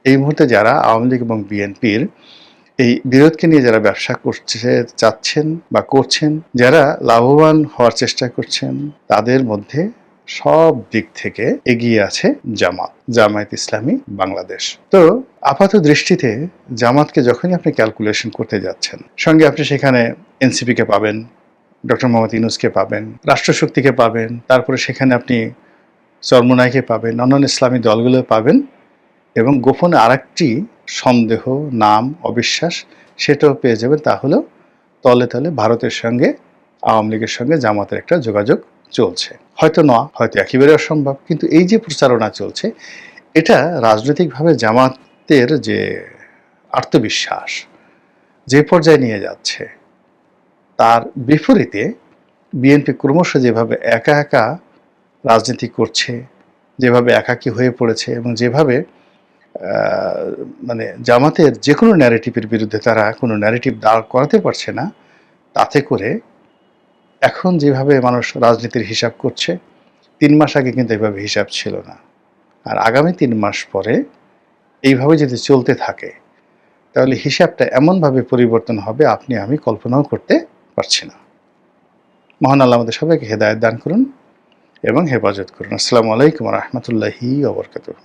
এই মুহূর্তে যারা আওয়ামী লীগ এবং বিএনপির এই বিরোধকে নিয়ে যারা ব্যবসা করতে চাচ্ছেন বা করছেন, যারা লাভবান হওয়ার চেষ্টা করছেন, তাদের মধ্যে সব দিক থেকে এগিয়ে আছে জামায়াত ইসলামী বাংলাদেশ। তো আপাত দৃষ্টিতে জামাতকে যখনই আপনি ক্যালকুলেশন করতে যাচ্ছেন, সঙ্গে আপনি সেখানে এনসিপিকে পাবেন, ডক্টর মোহাম্মদ ইউনূসকে পাবেন, রাষ্ট্রশক্তিকে পাবেন, তারপরে সেখানে আপনি চরমোনাইকে পাবেন, অন্যান্য ইসলামী দলগুলো পাবেন, এবং গোপনে আরেকটি সন্দেহ, নাম, অবিশ্বাস সেটাও পেয়ে যাবেন। তা হলো তলে তলে ভারতের সঙ্গে আওয়ামী লীগের সঙ্গে জামাতের একটা যোগাযোগ চলছে। হয়তো না, হয়তো একেবারে অসম্ভব, কিন্তু এই যে প্রচারণা চলছে, এটা রাজনৈতিকভাবে জামাতের যে আত্মবিশ্বাস যে পর্যায়ে নিয়ে যাচ্ছে, তার বিপরীতে বিএনপি ক্রমশ যেভাবে একা একা রাজনীতি করছে, যেভাবে একাকী হয়ে পড়েছে, এবং যেভাবে মানে জামাতের যে কোনো ন্যারেটিভের বিরুদ্ধে তারা কোনো ন্যারেটিভ দাঁড় করাতে পারছে না, তাতে করে এখন যেভাবে মানুষ রাজনীতির হিসাব করছে, ৩ মাস আগে কিন্তু এভাবে হিসাব ছিল না। আর আগামী ৩ মাস পরে এইভাবে যদি চলতে থাকে, তাহলে হিসাবটা এমনভাবে পরিবর্তন হবে আপনি আমি কল্পনাও করতে পারছি না। মহান আল্লাহ আমাদের সবাইকে হেদায়েত দান করুন এবং হেফাজত করুন। আসসালামু আলাইকুম ওয়া রাহমাতুল্লাহি ওয়া বারাকাতুহু।